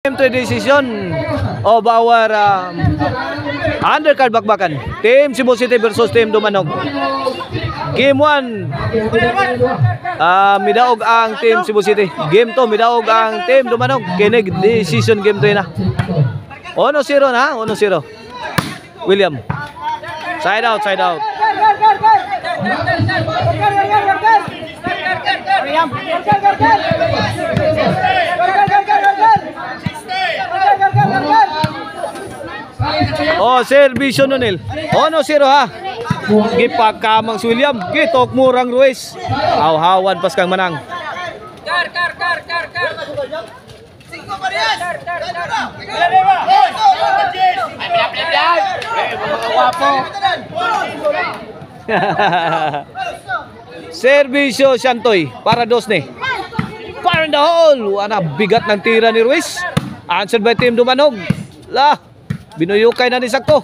Game 3 decision of our undercard bakbakan. Team Cebu City versus Team Dumanog. Game 1, midaog ang Team Cebu City. Game 2, midaog ang Team Dumanog. Kinig, decision game 3 na. 1-0 na, 1-0. William. Side out, side out. Oh, servisyo nunil. 1-0 ha. Gipagkamang si William. Gitok murang Ruiz. Haw-hawan pas kang manang. Servisyo Santoy para dos ni. Fire in the hole. Ana bigat ng tira ni Ruiz. Answered by Team Dumanog. Lah, binuyukay na ni sakto.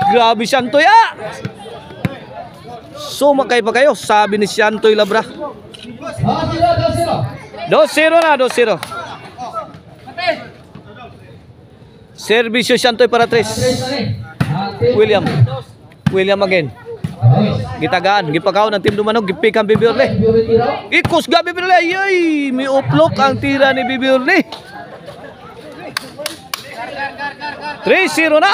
Grabe Santoy Sumakay pa kayo, sabi ni Santoy Labra. 2-0 na, 2-0. Servisyo Santoy para 3. William again. Gitagaan, gipakaw ng Team Dumanog, gipikan Bibiorle. Ikusga Bibiorle, ay, may uplok ang tira ni Bibiorle. 3-0 na.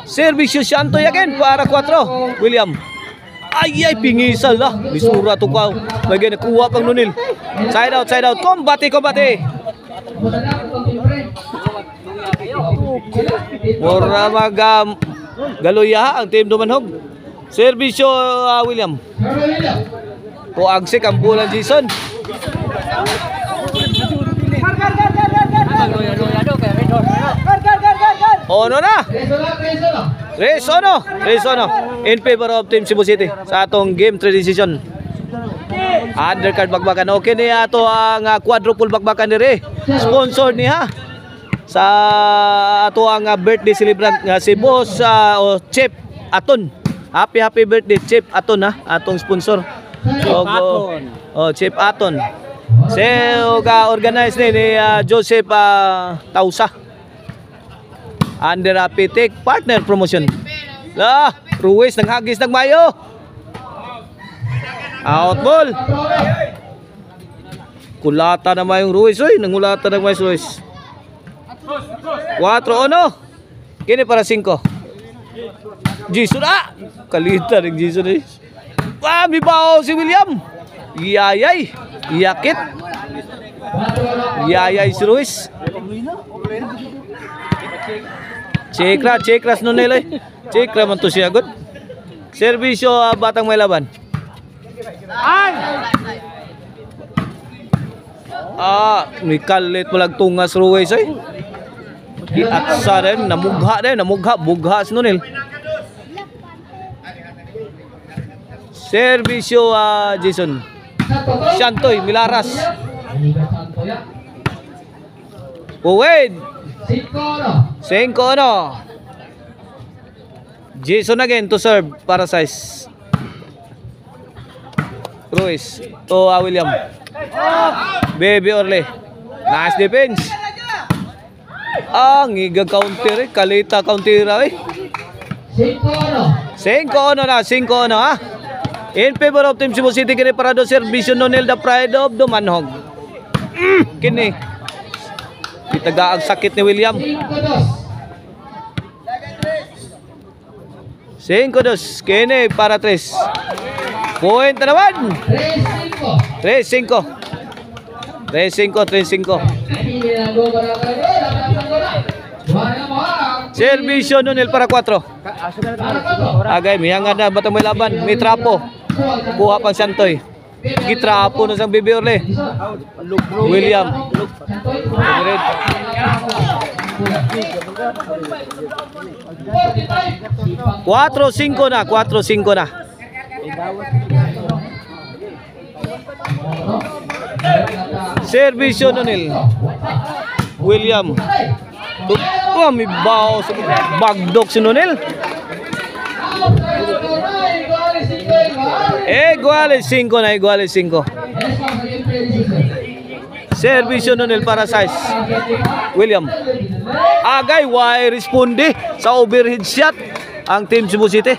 Servisyo Santoy again para 4. William. Ay, pingisal na. Bisura to ka. Lagi nakuha pang nunil. Side out, side out. Kombate. Mura galoya ang Team Dumanog. Servisyo William. Puagsik ang bulan Jason. Ono na. Resono. In favor of Team Cebu City sa atong game 3 decision. Undercard bakbakan. Okay ni ato ang quadruple bakbakan dire. Sponsor niya sa ato ang birthday celebrant nga si Boss Chef Aton. Happy birthday Chef Aton ha, atong sponsor. Chef Aton. Organize ni Joseph Tausa. Under Pitik partner promotion. Ruiz nang hagis ng mayo. Out ball. Kulata na mayong Ruiz, nangulata ng mayong Ruiz. 4-1. Kini para 5. Jason kalita ng Jason mibaw si William. Iyayay. Iyakit. Iyayay si Ruiz. Chekras nunel Chekra man to siya good. Servisyo batang may laban. May kalit walang tungas Ruiz Iatsa din, namugha bughas nunel. Servisyo Jason. Santoy Milaras. Wait. 5-1. Jason again to serve para size. Ruiz to William. Baby Orle. Nice defense. Ngiga counter kalita countera 5-1 na, 5-1 ha. In favor of Team Cebu City kini para do servisyo nunil the pride of Dumanog. Kini itaga ang sakit ni William. 5-2 kini para 3. Point na naman. 3-5. Servisyo nunil para 4. Agay mihangan na batang may laban. May trapo. Kuha pang Santoy. Gitrapo na sang Bibiorle. William. 4-5 na. Servisyo nunil. William. May bao sa bagdok si nunil. Iguales 5 na, iguales 5. Servisyo Nonel para sa William. Agay, why responde sa overhead shot ang Team Cebu City.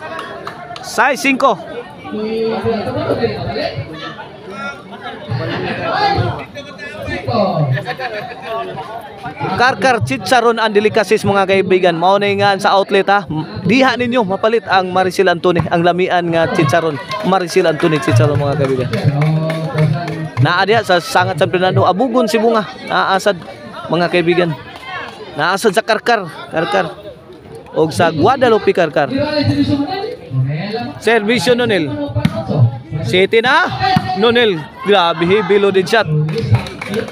Size 5. Karkar Chicharon and Delicacies mga kaibigan. Mao na nga sa outlet ha. Diha ninyo mapalit ang Maricel Antony, ang lamian nga Chicharon. Maricel Antony Chicharon mga kaibigan. Naa diha sa Sangat San Fernando, Abugon Sibunga. Naasad mga kaibigan. Naasad sa Karkar, Karkar. Og sa Guadalupe Karkar. Servisyo Nonel. City na. Nonel, grabe, heavy loaded shot.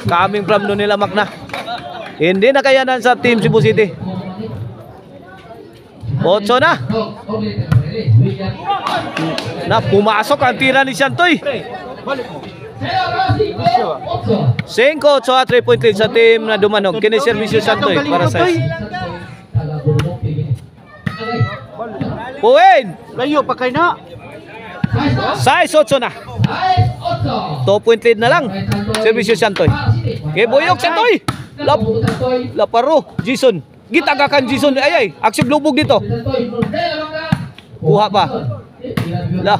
Coming from Nonel Amak na. Hindi na kayanan sa Team Cebu City. 8 na. Na pumasok ang tira ni Santoy. 5-8 sa 3-point lead sa team na dumanog. Kini servisyo Santoy para sa Puwin. Layo pa kayo na. Size 8 na. 2-point lead na lang. Servisyo Santoy. Keboyok Santoy. Laparo. Jason. Gitagakan Jason. Ay. Aksib lubog dito. Kuha pa. Lah.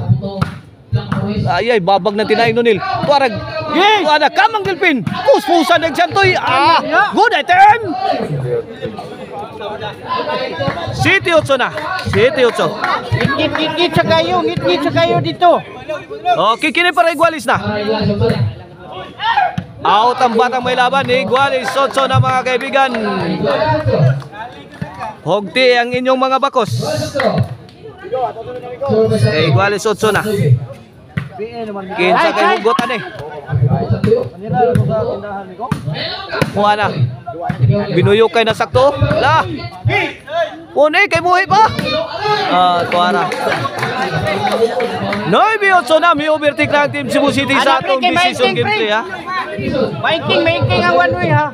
Ay. Babag na tinaing Nonil. Tuarag. Tuarag. Kamang Delpin. Puspusan ng Santoy. Good item. City 8 na. City 8. Ngit sa kayo dito. Okay, kini para Igualis na. Out ang batang may laban ni Igualis. 8 na mga kaibigan. Hogti ang inyong mga bakos. Igualis 8 na. Kinsa kay hugot ani. Kuha na. Binuyok kay nasakto. La. Unay kay buhi pa. Tuara. Noy biyotso na mi overtake ng Team Cebu City sa atong decision game 3 ha. Making ang one way ha.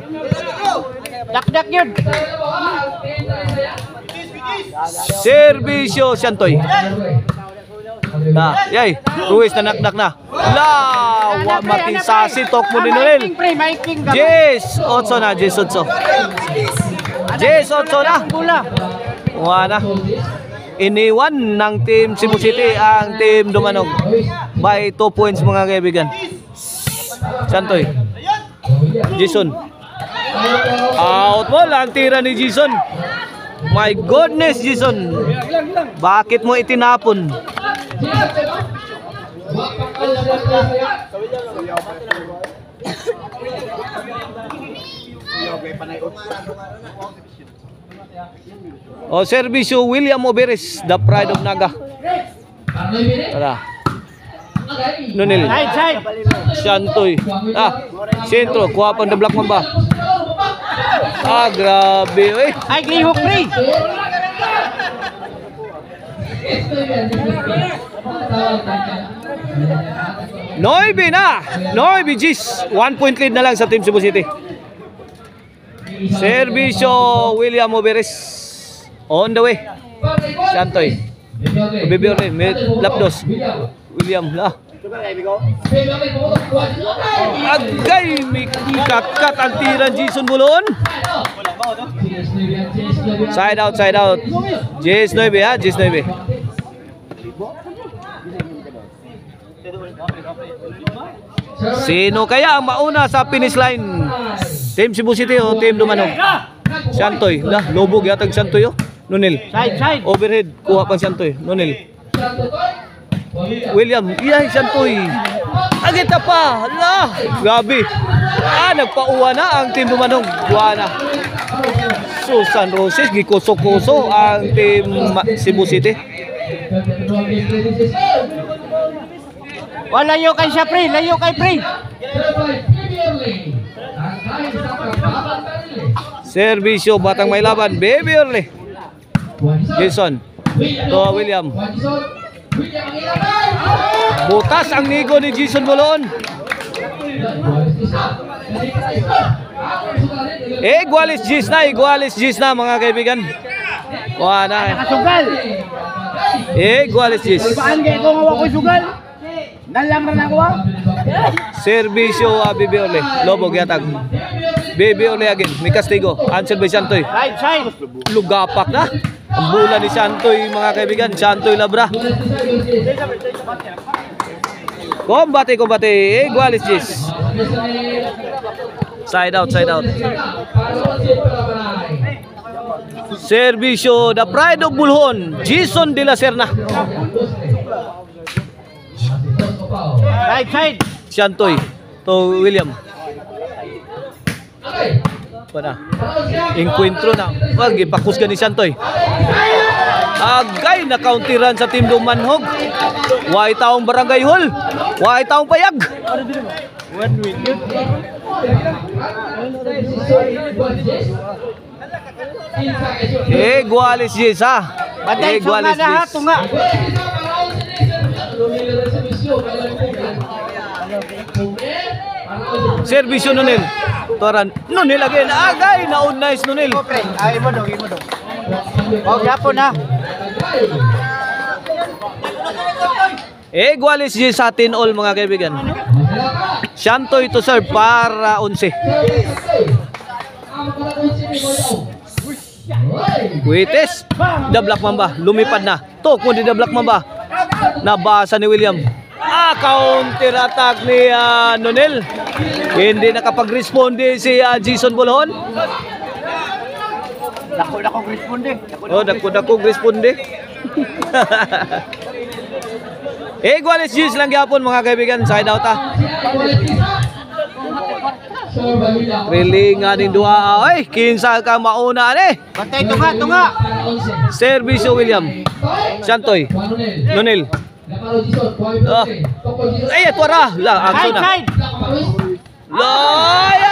Dak yun. Servisyo Santoy. Yay, Ruiz na naknak na. Wa matisasi tok mo din Nonel. Yes, 8 na, Yes 8. Yes 8 na. Wala. Iniwan ng Team Cebu City ang Team Dumanog by 2 points mga kaibigan. Santoy. Jason. Out mo lang tira ni Jason. My goodness, Jason. Bakit mo itinapon? Servisyo William Oberes, the pride of Naga. Tara. Nonel. Santoy. Sentro, kuha pang the Black Mamba. Grabe. Ay, lihok free. Noibi na. Noibi Gis. 1 point lead na lang sa Team Cebu City. Servisyo William Oberes. On the way. Santoy. Bibiore. Lapdos. William. Agay. May kakat ang tira Jason Bulon. Side out. Jis 9 ha. Jis 9. Sino kaya ang mauna sa finish line? Team Cebu City o Team Dumanog? Santoy. Lubog yatag Santoy oh. Nonel. Side. Overhead. Kuha pang Santoy. Nonel. William. Santoy. Agita pa. Grabe. Nagpauwa na ang Team Dumanog. Kuha na. San Roses. Gikuso-kuso ang Team Cebu City. Layo kay siya pre. Layo kay pre. Servisyo batang may laban. Baby early. Jason. To William. Butas ang nigo ni Jason Bolon. Igualis Gis na mga kaibigan. Kuha na. Nakasugal. Igualis Gis. Paan kayo kung hawa ko sugal? Nalang na ako. Servisyo Bibi Ole. Lobog yatag. Bibi Ole again. May kastigo. Ansel by Santoy. Side, side. Lugapak na. Ang bola ni Santoy mga kaibigan. Santoy Labra. Kombate. Igualis Jis. Side out. Servisyo, the pride of Bulhon, Jason De La Serna. Side. Santoy to William. Pana. Encuentro na. Wag ipakusgan ni Santoy. Agay na counteran sa Team Dumanhog. Way taong Barangay Hall. Way taong Payag. Igualis Jis ha. Batay Igualis tunga na ha, Jis. tunga. Servisyo Nunil. Toran Nunil again. Agay na nice Nunil. Ay mo dong. Oh, yapon ha. Igualis Jis sa atin all mga kaibigan. Santoy to serve para 11. Wites, the Black Mamba, lumipad na. Tok mo di the Black Mamba. Nabasa ni William. Counter attack ni Nonel. Hindi nakapag-responde si Jason Bulhon. Dako responde. Oh, dako responde. Igualis Jis lang gyapon mga kaibigan, side out ha. Rilingan ni duha. Ay, kinsa ka mauna ni. Batay tunga. Servisyo William. Santoy. Nonel. Ay, tuara. La, action na. Side. Ay!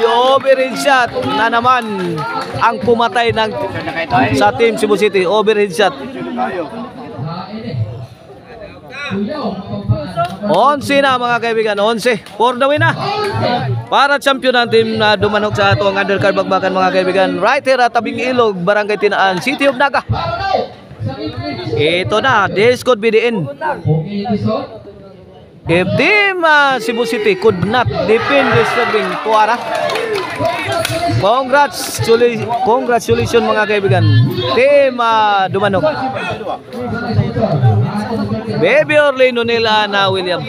Overhead shot na naman ang pumatay ng sa team Cebu City. Overhead shot. 11 na mga kaibigan, 11 for the win na para champion ng team na dumanok sa ato ang undercard bagbakan mga kaibigan, right here at Tabing Ilog, Barangay Tinaan, City of Naga. Ito na, this could be the end. If team Cebu City could not defend this serving tuara. Congratulations mga kaibigan, team dumanok. Baby Orlando nila na William.